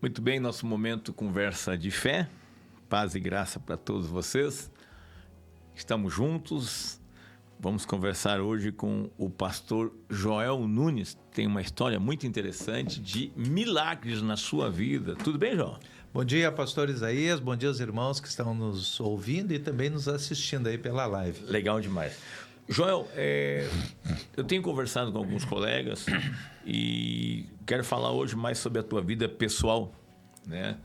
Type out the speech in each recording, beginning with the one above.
Muito bem, nosso momento conversa de fé, paz e graça para todos vocês. Estamos juntos, vamos conversar hoje com o pastor Joel Nunes. Tem uma história muito interessante de milagres na sua vida. Tudo bem, Joel? Bom dia, pastor Isaías, bom dia aos irmãos que estão nos ouvindo e também nos assistindo aí pela live. Legal demais. Joel, eu tenho conversado com alguns colegas e quero falar hoje mais sobre a tua vida pessoal, né?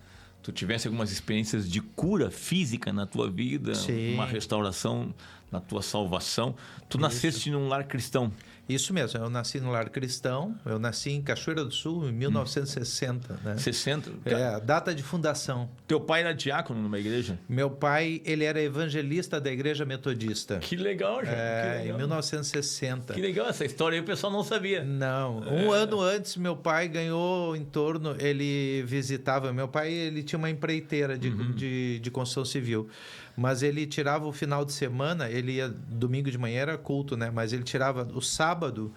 Tu tivesse algumas experiências de cura física na tua vida, Sim. Uma restauração na tua salvação. Tu nasceste num lar cristão. Isso mesmo, eu nasci no lar cristão, eu nasci em Cachoeira do Sul em 1960, né? 60? A data de fundação. Teu pai era diácono numa igreja? Meu pai, ele era evangelista da igreja metodista. Que legal, Joel. Que legal. Em 1960. Que legal essa história aí, o pessoal não sabia. Não, um ano antes meu pai ganhou em torno, ele visitava, meu pai ele tinha uma empreiteira de construção civil, mas ele tirava o final de semana, ele ia domingo de manhã era culto, né? Mas ele tirava o sábado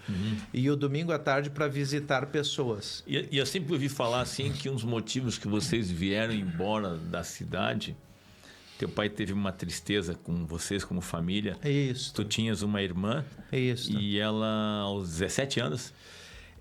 e o domingo à tarde para visitar pessoas. E eu sempre ouvi falar assim que um dos motivos que vocês vieram embora da cidade, teu pai teve uma tristeza com vocês como família. Isso. Tu tinhas uma irmã. Isso. E ela aos 17 anos.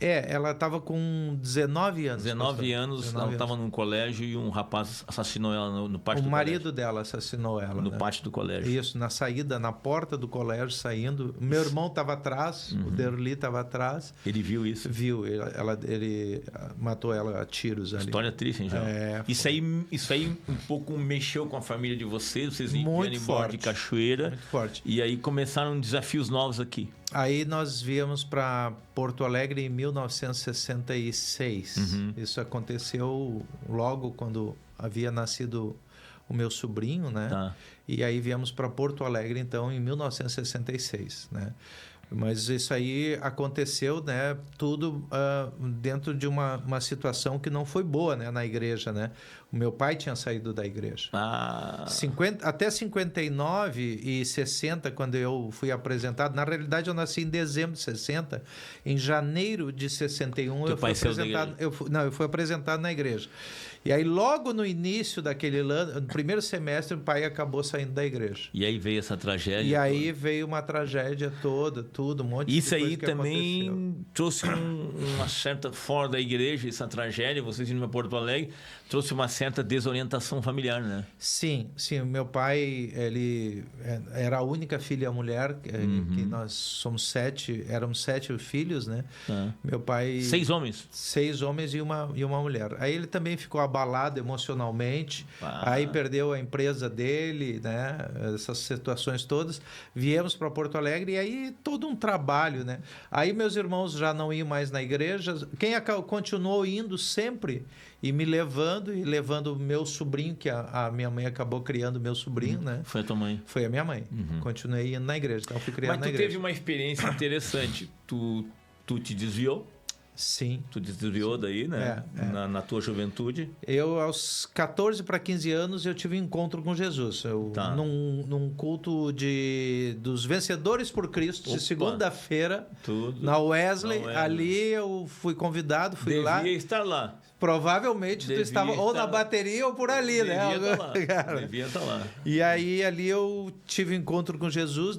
Ela estava com 19 anos. 19 anos, ela estava num colégio e um rapaz assassinou ela no pátio do colégio. O marido dela assassinou ela. No pátio do colégio. Isso, na saída, na porta do colégio, saindo. Meu irmão estava atrás, o Derli estava atrás. Ele viu isso? Viu, ele matou ela a tiros ali. História triste, hein, João? Isso aí um pouco mexeu com a família de vocês vieram embora de Cachoeira. Muito forte. E aí começaram desafios novos aqui. Aí nós viemos para Porto Alegre em 1966. Isso aconteceu logo quando havia nascido o meu sobrinho, né? Tá. E aí viemos para Porto Alegre, então, em 1966, né? Mas isso aí aconteceu, né? Tudo dentro de uma situação que não foi boa, né? Na igreja, né? O meu pai tinha saído da igreja. Até 59 e 60, quando eu fui apresentado, na realidade eu nasci em dezembro de 60, em janeiro de 61 eu fui apresentado. Eu fui apresentado na igreja. E aí logo no início daquele ano, no primeiro semestre, o pai acabou saindo da igreja. E aí veio essa tragédia. E aí veio uma tragédia toda, tudo, um monte de coisa. Isso aí também trouxe uma certa, fora da igreja, essa tragédia, vocês indo para Porto Alegre, trouxe uma certa desorientação familiar, né? Sim. Meu pai, ele era a única filha mulher, que nós somos éramos 7 filhos, né? Meu pai... 6 homens? 6 homens e uma mulher. Aí ele também ficou abalado emocionalmente, aí perdeu a empresa dele, né? Essas situações todas. Viemos para Porto Alegre e aí todo um trabalho, né? Aí meus irmãos já não iam mais na igreja. Quem continuou indo sempre e me levando e levando o meu sobrinho, que a minha mãe acabou criando meu sobrinho, né? Foi a tua mãe? Foi a minha mãe. Continuei indo na igreja, então fui criado na igreja. Mas tu teve uma experiência interessante. Tu te desviou? Sim. Tu desviou daí, né? Na tua juventude? Eu, aos 14 para 15 anos, eu tive um encontro com Jesus. Num culto dos Vencedores por Cristo, de segunda-feira, na Wesley. Ali eu fui convidado, fui lá. Devia estar lá. Provavelmente tu estava ou na bateria ou por ali, né? Devia estar lá. E aí, ali eu tive um encontro com Jesus,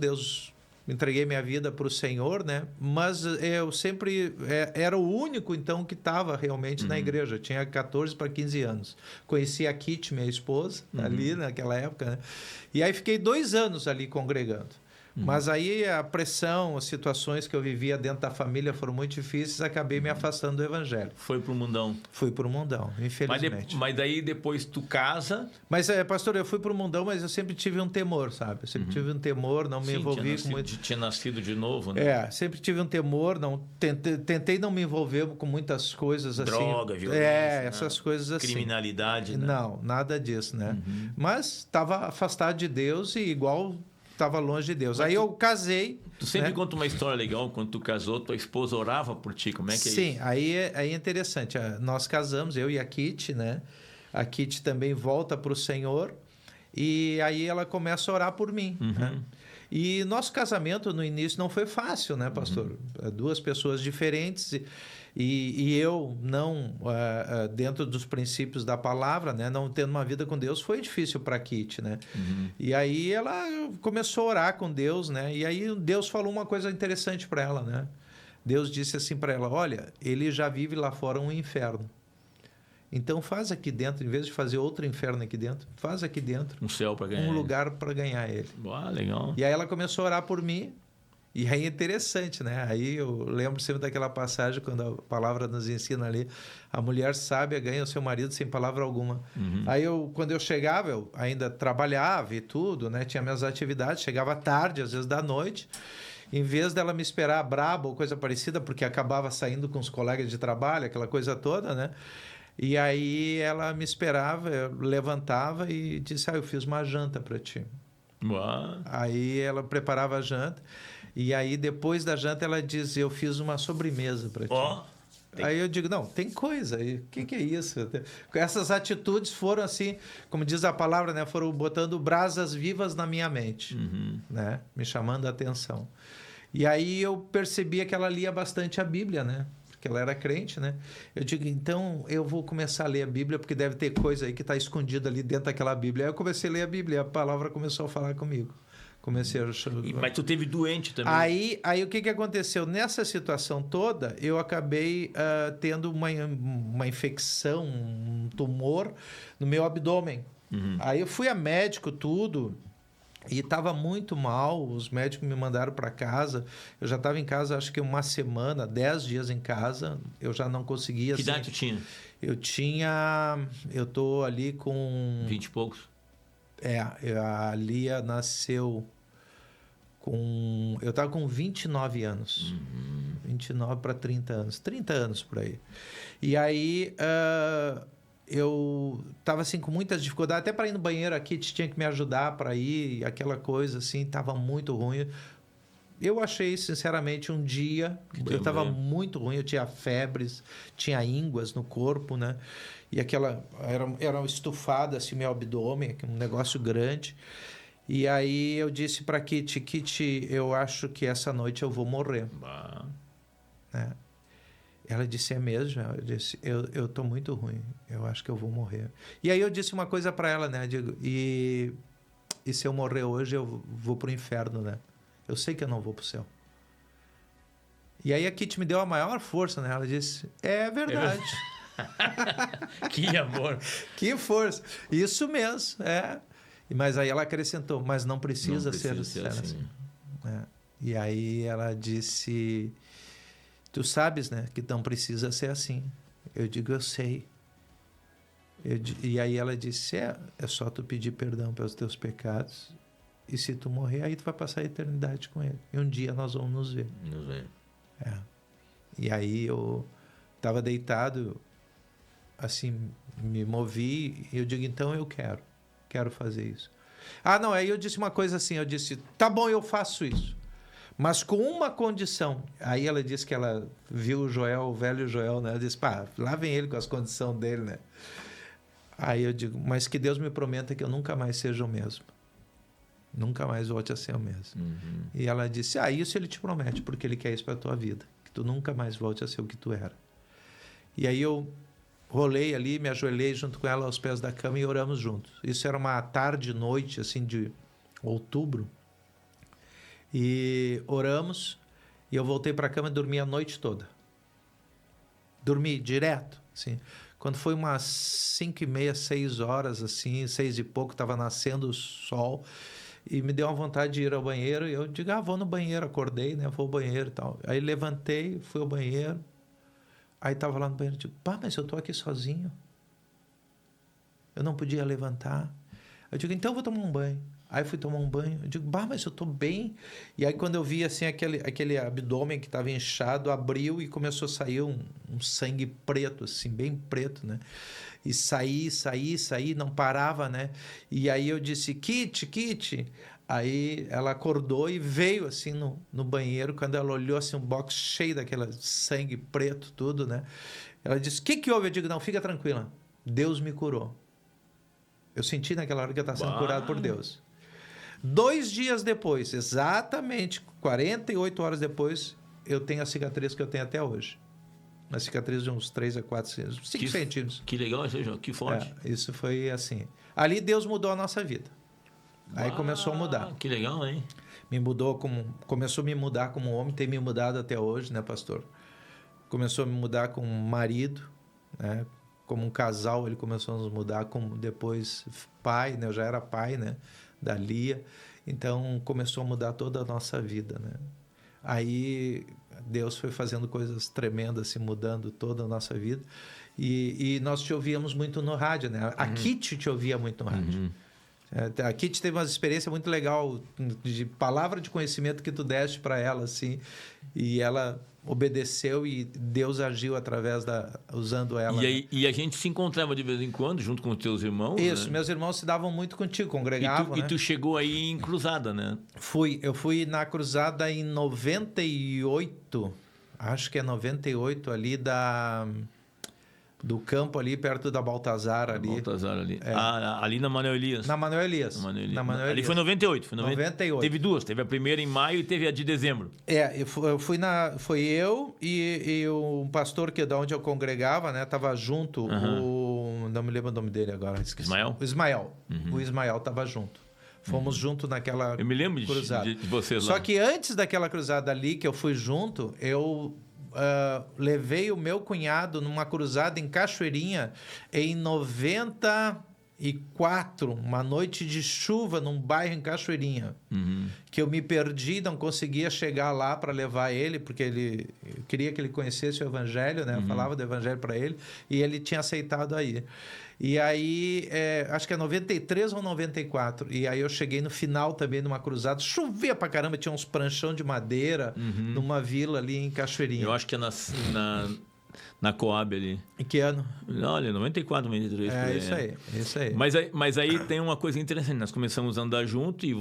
entreguei minha vida para o Senhor, né? Mas eu sempre era o único, então, que estava realmente na igreja. Eu tinha 14 para 15 anos. Conheci a Kitty, minha esposa, ali naquela época, né? E aí fiquei 2 anos ali congregando. Mas aí a pressão, as situações que eu vivia dentro da família foram muito difíceis, acabei me afastando do evangelho. Foi pro mundão. Fui pro mundão, infelizmente. Mas daí depois tu casa... Mas, pastor, eu fui pro mundão, mas eu sempre tive um temor, sabe? Eu sempre tive um temor, não me envolvi com muito... Tinha nascido de novo, né? Sempre tive um temor, tentei não me envolver com muitas coisas assim. Droga, violência. Essas coisas assim. Criminalidade, né? Não, nada disso, né? Mas estava afastado de Deus e igual... estava longe de Deus. Aí eu casei. Tu sempre conta uma história legal. Quando tu casou, tua esposa orava por ti. Como é que é isso? Sim, aí é interessante. Nós casamos, eu e a Kitty, né? A Kitty também volta para o Senhor. E aí ela começa a orar por mim. Né? E nosso casamento no início não foi fácil, né, pastor? 2 pessoas diferentes. E eu não, dentro dos princípios da palavra, né, não tendo uma vida com Deus, foi difícil para a Kitty, né? E aí ela começou a orar com Deus, né? E aí Deus falou uma coisa interessante para ela, né? Deus disse assim para ela: olha, ele já vive lá fora um inferno. Então faz aqui dentro, em vez de fazer outro inferno aqui dentro, faz aqui dentro um céu para ganhar, um lugar para ganhar ele. Legal. E aí ela começou a orar por mim. E aí é interessante, né? Aí eu lembro sempre daquela passagem quando a palavra nos ensina ali: a mulher sábia ganha o seu marido sem palavra alguma. Aí quando eu chegava, eu ainda trabalhava e tudo, né? Tinha minhas atividades, chegava tarde, às vezes da noite. Em vez dela me esperar braba ou coisa parecida, porque acabava saindo com os colegas de trabalho, aquela coisa toda, né? E aí ela me esperava, eu levantava e disse: eu fiz uma janta para ti. Uau. Aí ela preparava a janta. E aí depois da janta ela diz: eu fiz uma sobremesa para ti. Aí eu digo: não, tem coisa. O que é isso? Essas atitudes foram assim, como diz a palavra, né? Foram botando brasas vivas na minha mente, né? Me chamando a atenção. E aí eu percebia que ela lia bastante a Bíblia, né? Porque ela era crente, né? Eu digo: então eu vou começar a ler a Bíblia, porque deve ter coisa aí que está escondida ali dentro daquela Bíblia. Aí eu comecei a ler a Bíblia e a palavra começou a falar comigo. Comecei a... Mas tu teve doente também. Aí o que aconteceu? Nessa situação toda, eu acabei tendo uma infecção, um tumor no meu abdômen. Aí eu fui a médico, tudo... E estava muito mal, os médicos me mandaram para casa. Eu já estava em casa, acho que uma semana, 10 dias em casa. Eu já não conseguia... Que idade tu tinha? Eu tô ali com... 20 e poucos? A Lia nasceu com... Eu estava com 29 anos. 29 para 30 anos. 30 anos por aí. E aí... eu estava assim com muitas dificuldades, até para ir no banheiro aqui tinha que me ajudar para ir, aquela coisa assim, estava muito ruim. Eu achei, sinceramente, um dia eu estava muito ruim, eu tinha febres, tinha ínguas no corpo, né? E aquela era estufada assim meu abdômen, um negócio grande. E aí eu disse para Kitty, eu acho que essa noite eu vou morrer. Né? Ela disse: é mesmo? Eu disse: eu tô muito ruim, eu acho que eu vou morrer. E aí eu disse uma coisa para ela, né? Digo: e se eu morrer hoje, eu vou pro inferno, né? Eu sei que eu não vou pro céu. E aí a Kitty me deu a maior força, né? Ela disse: é verdade. Que amor. Que força. Isso mesmo, Mas aí ela acrescentou: mas não precisa ser assim. E aí ela disse... Tu sabes, né, que não precisa ser assim. Eu digo: eu sei. E aí ela disse: é só tu pedir perdão pelos teus pecados. E se tu morrer, aí tu vai passar a eternidade com ele. E um dia nós vamos nos ver. E aí eu estava deitado, assim, me movi. E eu digo: então eu quero fazer isso. Não, aí eu disse uma coisa assim. Eu disse: tá bom, eu faço isso. Mas com uma condição. Aí ela disse que ela viu o velho Joel, né? Ela disse: lá vem ele com as condições dele, né? Aí eu digo: mas que Deus me prometa que eu nunca mais seja o mesmo. Nunca mais volte a ser o mesmo. E ela disse: isso ele te promete, porque ele quer isso para a tua vida. Que tu nunca mais volte a ser o que tu era. E aí eu rolei ali, me ajoelhei junto com ela aos pés da cama e oramos juntos. Isso era uma tarde, noite, assim, de outubro. E oramos, e eu voltei para a cama e dormi a noite toda. Dormi direto, assim. Quando foi umas 5h30, 6 horas, assim, 6 e pouco, estava nascendo o sol, e me deu uma vontade de ir ao banheiro, e eu digo: vou no banheiro, acordei, né, vou ao banheiro e tal. Aí levantei, fui ao banheiro, aí estava lá no banheiro, digo: mas eu estou aqui sozinho. Eu não podia levantar. Eu digo: então eu vou tomar um banho. Aí fui tomar um banho, eu digo: mas eu tô bem. E aí quando eu vi assim aquele abdômen que estava inchado, abriu e começou a sair um sangue preto, assim, bem preto, né? E saí, não parava, né? E aí eu disse: Kitty. Aí ela acordou e veio assim no banheiro. Quando ela olhou assim, um box cheio daquele sangue preto, tudo, né? Ela disse: o que houve? Eu digo: não, fica tranquila, Deus me curou. Eu senti naquela hora que eu estava sendo curado por Deus. 2 dias depois, exatamente 48 horas depois, eu tenho a cicatriz que eu tenho até hoje. Uma cicatriz de uns 3 a 4 centímetros, 5 centímetros. Que legal, João, que forte. Isso foi assim. Ali Deus mudou a nossa vida. Aí começou a mudar. Que legal, hein? Começou a me mudar como homem, tem me mudado até hoje, né, pastor? Começou a me mudar como marido, né? Como um casal, ele começou a nos mudar, como depois pai, né? Eu já era pai, né? Da Lia. Então, começou a mudar toda a nossa vida, né? Aí, Deus foi fazendo coisas tremendas, assim, mudando toda a nossa vida. E nós te ouvíamos muito no rádio, né? A Kitty te ouvia muito no rádio. A Kitty teve uma experiência muito legal de palavra de conhecimento que tu deste para ela, assim, e ela obedeceu e Deus agiu através usando ela. E a gente se encontrava de vez em quando junto com os teus irmãos. Isso, né? Meus irmãos se davam muito contigo, congregavam. E tu chegou aí em cruzada, né? Eu fui na cruzada em 98, acho que é 98, ali do campo ali, perto da Baltazar ali. Baltazar ali. Ali na Manuel Elias. Na Manuel Elias. Ali foi 98. Foi 98. Teve duas. Teve a primeira em maio e teve a de dezembro. Foi eu e o pastor que é de onde eu congregava, né? Tava junto. Não me lembro o nome dele agora. Esqueci. Ismael? O Ismael. O Ismael tava junto. Fomos junto naquela cruzada. Eu me lembro de vocês lá. Só que antes daquela cruzada ali, que eu fui junto, eu... levei o meu cunhado numa cruzada em Cachoeirinha em 94, uma noite de chuva num bairro em Cachoeirinha, que eu me perdi, não conseguia chegar lá para levar ele, porque eu queria que ele conhecesse o evangelho, né? Eu falava do evangelho para ele e ele tinha aceitado aí. E aí, acho que é 93 ou 94. E aí eu cheguei no final também numa cruzada. Chovia pra caramba, tinha uns pranchão de madeira numa vila ali em Cachoeirinha. Eu acho que é na Coab ali. Em que ano? Olha, 94, 93. Isso aí. Mas aí tem uma coisa interessante. Nós começamos a andar junto e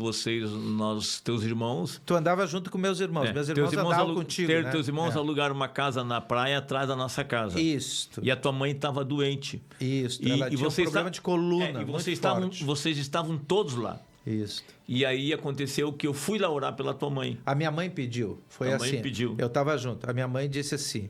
teus irmãos... Tu andava junto com meus irmãos. Meus irmãos andavam contigo, né? Teus irmãos alugaram uma casa na praia atrás da nossa casa. Isso. E a tua mãe estava doente. Isso. Ela tinha um problema de coluna. E vocês estavam todos lá. Isso. E aí aconteceu que eu fui lá orar pela tua mãe. A minha mãe pediu. Foi assim. A mãe pediu. Eu estava junto. A minha mãe disse assim...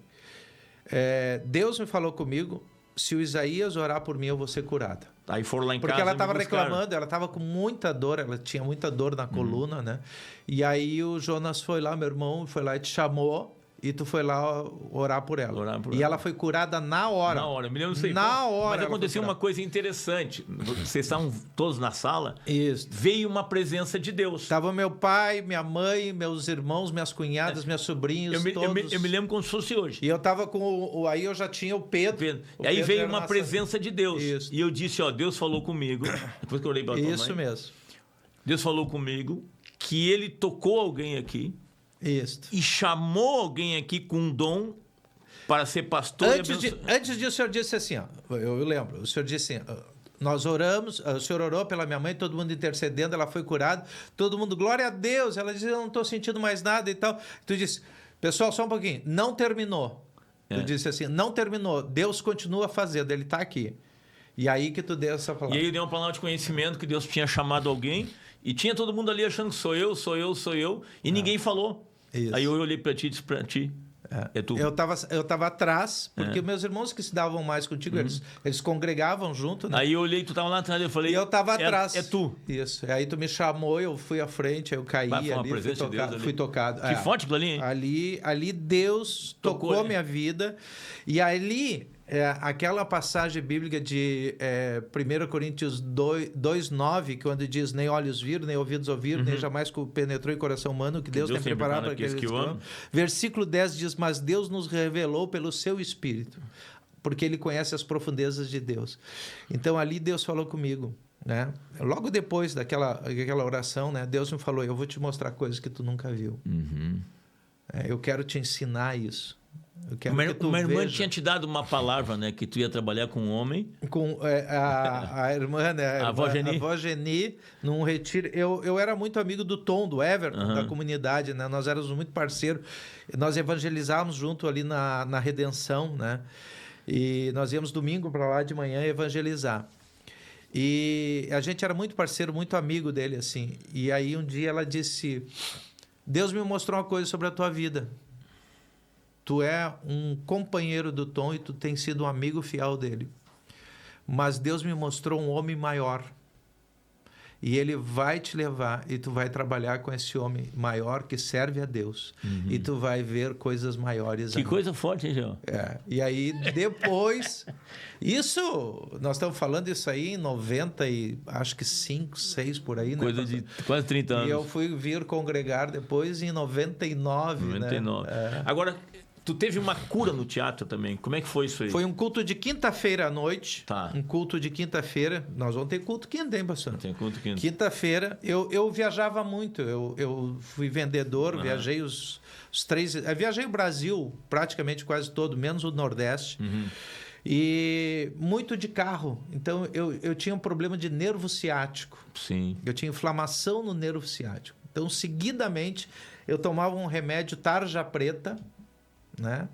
Deus me falou comigo, se o Isaías orar por mim, eu vou ser curada. Aí foram lá em Porque casa. Porque ela estava reclamando, ela estava com muita dor, ela tinha muita dor na coluna, né? E aí o Jonas foi lá, meu irmão, foi lá e te chamou. E tu foi lá orar por ela. Ela foi curada na hora. Na hora, me lembro disso aí. Na hora. Mas aconteceu uma coisa interessante. Vocês estavam todos na sala. Isso. Veio uma presença de Deus. Tava meu pai, minha mãe, meus irmãos, minhas cunhadas, meus sobrinhos, todos. Eu me lembro como se fosse hoje. E eu tava com aí eu já tinha o Pedro. E aí veio uma presença de Deus. Isso. E eu disse, Deus falou comigo. Depois que eu orei pela tua mãe. Isso mesmo. Deus falou comigo que ele tocou alguém aqui. Isso. E chamou alguém aqui com um dom para ser pastor. Antes disso, o senhor disse assim, eu lembro, o senhor disse assim, nós oramos, o senhor orou pela minha mãe, todo mundo intercedendo, ela foi curada, todo mundo, glória a Deus, ela disse, eu não estou sentindo mais nada e tal. Tu disse, pessoal, só um pouquinho, não terminou. Tu disse assim, não terminou, Deus continua fazendo, ele está aqui. E aí que tu deu essa palavra. E aí deu uma palavra de conhecimento que Deus tinha chamado alguém e tinha todo mundo ali achando que sou eu, e ninguém falou. Isso. Aí eu olhei para ti e disse para ti, é tu. Eu tava atrás, porque meus irmãos que se davam mais contigo, eles congregavam junto, né? Aí eu olhei, tu tava lá atrás, eu falei... E eu tava atrás. É tu. Isso. Aí tu me chamou, eu fui à frente, aí eu caí ali, fui tocado. Que forte aquilo ali, hein? Ali Deus tocou minha vida. E ali... aquela passagem bíblica de 1 Coríntios 2:9, quando diz nem olhos viram, nem ouvidos ouviram, nem jamais penetrou em coração humano, que Deus tem preparado para aqueles que amam. Versículo 10 diz, mas Deus nos revelou pelo seu Espírito, porque Ele conhece as profundezas de Deus. Então ali Deus falou comigo, né? Logo depois daquela oração, né? Deus me falou, eu vou te mostrar coisas que tu nunca viu. Eu quero te ensinar isso. Uma irmã tinha te dado uma palavra, né? Que tu ia trabalhar com um homem. Com a irmã, né? A avó Geni, num retiro. Eu era muito amigo do Tom, do Everton, da comunidade, né? Nós éramos muito parceiros. Nós evangelizávamos junto ali na Redenção, né? E nós íamos domingo para lá de manhã evangelizar. E a gente era muito parceiro, muito amigo dele, assim. E aí um dia ela disse, Deus me mostrou uma coisa sobre a tua vida. tu é um companheiro do Tom e tu tem sido um amigo fiel dele. Mas Deus me mostrou um homem maior. E ele vai te levar e tu vai trabalhar com esse homem maior que serve a Deus. E tu vai ver coisas maiores. Que coisa forte, hein, João? E aí, depois... nós estamos falando isso aí em 90 e acho que 5, 6 por aí, né? Coisa de quase 30 anos. E eu fui vir congregar depois em 99, 99. Né? Agora... Tu teve uma cura no teatro também. Como é que foi isso aí? Foi um culto de quinta-feira à noite. Tá. Um culto de quinta-feira. Nós vamos ter culto quinta, hein, pastor? Tem culto quinta. Quinta-feira. Eu viajava muito. Eu fui vendedor, viajei os 3... Eu viajei o Brasil praticamente quase todo, menos o Nordeste. E muito de carro. Então, eu tinha um problema de nervo ciático. Sim. Eu tinha inflamação no nervo ciático. Então, seguidamente, eu tomava um remédio tarja preta, né?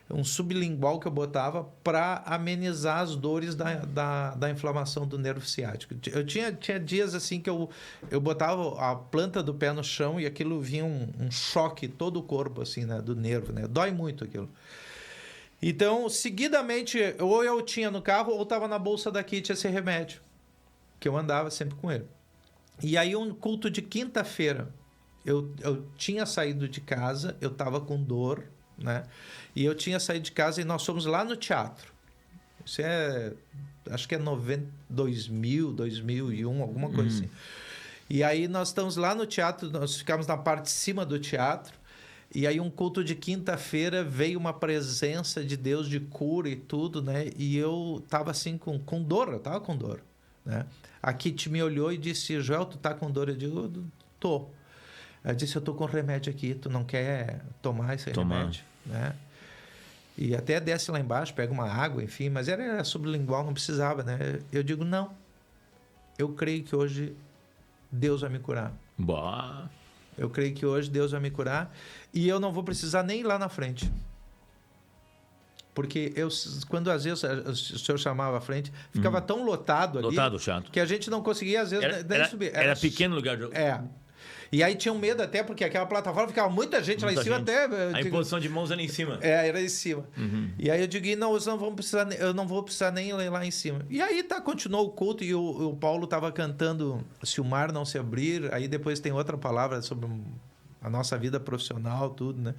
Um sublingual que eu botava para amenizar as dores da inflamação do nervo ciático. Eu tinha dias assim que eu botava a planta do pé no chão e aquilo vinha um choque todo o corpo assim, né? Do nervo, né? Dói muito aquilo. Então, seguidamente, ou eu tinha no carro ou estava na bolsa da Kit esse remédio, que eu andava sempre com ele. E aí um culto de quinta-feira, eu tinha saído de casa, eu estava com dor, né? E eu tinha saído de casa e nós fomos lá no teatro. Isso acho que é 2000, 2001, alguma coisa assim. E aí nós estamos lá no teatro, nós ficamos na parte de cima do teatro. E aí um culto de quinta-feira veio uma presença de Deus de cura e tudo, né? E eu tava assim com dor, eu tava com dor, né? A Kit me olhou e disse: Joel, tu tá com dor? Eu digo: tô. Ela disse: eu tô com remédio aqui, tu não quer tomar esse remédio, né? E até desce lá embaixo, pega uma água, enfim, mas era sublingual, não precisava, né? Eu digo: não, eu creio que hoje Deus vai me curar. Bah. Eu creio que hoje Deus vai me curar e eu não vou precisar nem ir lá na frente. Porque quando às vezes o senhor chamava à frente, ficava tão lotado ali... Lotado, chato. Que a gente não conseguia, às vezes, nem subir. Era pequeno lugar de... E aí tinham medo até, porque aquela plataforma ficava muita gente lá em cima até... A imposição de mãos era em cima. Era em cima. E aí eu digo: não, eu não vou precisar nem ir lá em cima. E aí continuou o culto e o Paulo estava cantando Se o Mar Não Se Abrir. Aí depois tem outra palavra sobre a nossa vida profissional, tudo, né?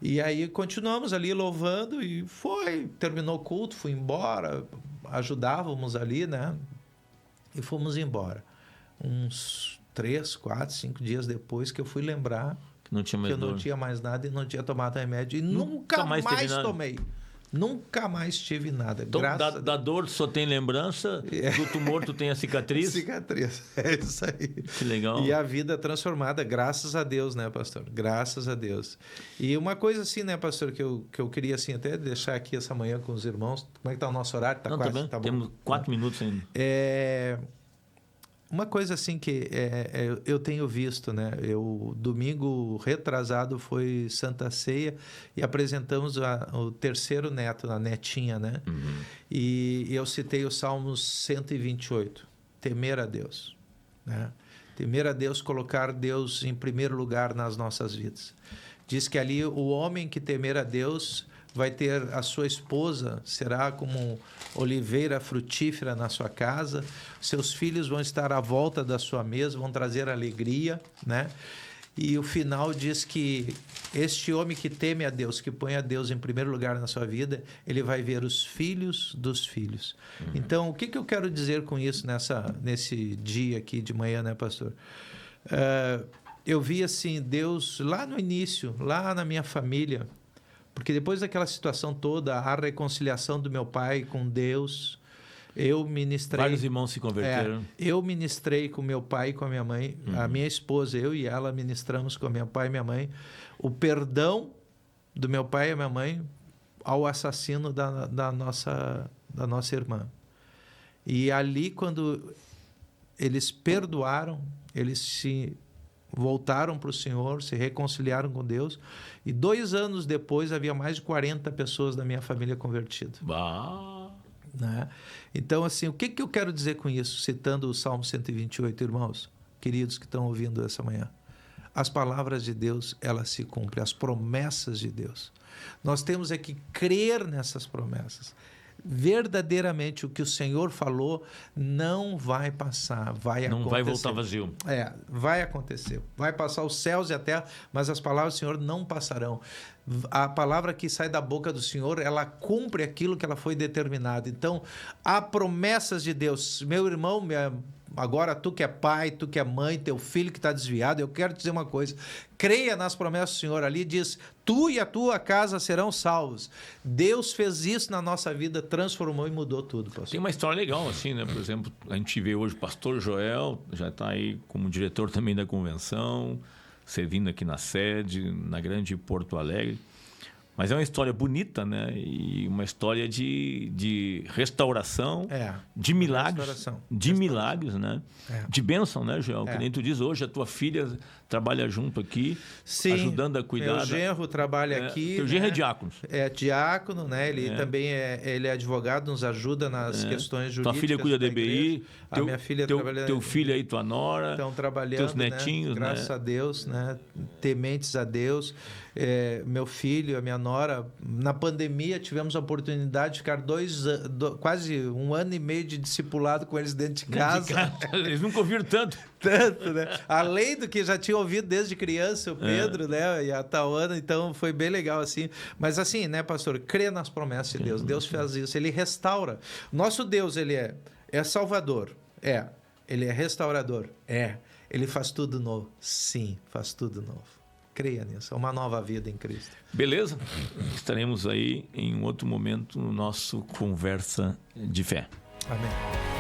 E aí continuamos ali louvando e terminou o culto, fui embora, ajudávamos ali, né? E fomos embora. Uns 3, 4, 5 dias depois que eu fui lembrar que eu não tinha mais nada e não tinha tomado remédio. E nunca mais tomei. Nunca mais tive nada. Então, da dor só tem lembrança, do tumor tu tem a cicatriz? Cicatriz, é isso aí. Que legal. E a vida transformada, graças a Deus, né, pastor? Graças a Deus. E uma coisa assim, né, pastor, que eu queria assim até deixar aqui essa manhã com os irmãos. Como é que tá o nosso horário? Tá quase, tá bom. Temos 4 minutos ainda. Uma coisa assim que eu tenho visto, né? Domingo retrasado foi Santa Ceia e apresentamos o terceiro neto, a netinha, né? E eu citei o Salmos 128, temer a Deus, né? Temer a Deus, colocar Deus em primeiro lugar nas nossas vidas. Diz que ali o homem que temer a Deus vai ter a sua esposa, será como oliveira frutífera na sua casa, seus filhos vão estar à volta da sua mesa, vão trazer alegria, né? E o final diz que este homem que teme a Deus, que põe a Deus em primeiro lugar na sua vida, ele vai ver os filhos dos filhos. Então, o que eu quero dizer com isso nesse dia aqui de manhã, né, pastor? Eu vi assim, Deus lá no início, lá na minha família, porque depois daquela situação toda, a reconciliação do meu pai com Deus, eu ministrei... Vários irmãos se converteram. Eu ministrei com meu pai e com a minha mãe, a minha esposa, eu e ela ministramos com meu pai e minha mãe o perdão do meu pai e minha mãe ao assassino da nossa irmã. E ali, quando eles perdoaram, eles se voltaram para o Senhor, se reconciliaram com Deus, e 2 anos depois havia mais de 40 pessoas da minha família convertidas. Né? Então, assim, o que eu quero dizer com isso, citando o Salmo 128, irmãos, queridos que estão ouvindo essa manhã? as palavras de Deus, elas se cumprem, as promessas de Deus. Nós temos é que crer nessas promessas. Verdadeiramente o que o Senhor falou não vai passar, vai acontecer. Não vai voltar vazio. Vai acontecer. Vai passar os céus e a terra, mas as palavras do Senhor não passarão. A palavra que sai da boca do Senhor, ela cumpre aquilo que ela foi determinada. Então, há promessas de Deus. Meu irmão, agora tu que é pai, tu que é mãe, teu filho que está desviado, eu quero te dizer uma coisa. Creia nas promessas do Senhor. Ali diz, tu e a tua casa serão salvos. Deus fez isso na nossa vida, transformou e mudou tudo, pastor. Tem uma história legal, assim, né? Por exemplo, a gente vê hoje o pastor Joel, já está aí como diretor também da convenção, servindo aqui na sede, na grande Porto Alegre. Mas é uma história bonita, né? E uma história de restauração, de milagres, milagres, né? De bênção, né, Joel? Que nem tu diz, hoje a tua filha trabalha junto aqui, sim, ajudando a cuidar. Meu genro trabalha aqui. Teu genro é diácono. É diácono, né? Ele também ele é advogado, nos ajuda nas questões jurídicas. Tua filha cuida da EBI. A minha filha trabalha. Teu filho aí, tua nora. Estão trabalhando, teus netinhos, né? Graças a Deus, né? Tementes a Deus. Meu filho, a minha nora, na pandemia tivemos a oportunidade de ficar quase 1 ano e meio de discipulado com eles dentro de casa. Eles nunca ouviram tanto, né? Além do que já tinha ouvido desde criança, o Pedro, né? E a Tauana, então foi bem legal assim. Mas assim, né, pastor, crê nas promessas de Deus. Deus faz isso, ele restaura. Nosso Deus, ele é salvador, ele é restaurador, ele faz tudo novo, sim, faz tudo novo. Creia nisso, é uma nova vida em Cristo. Beleza? Estaremos aí em um outro momento no nosso Conversa de Fé. Amém.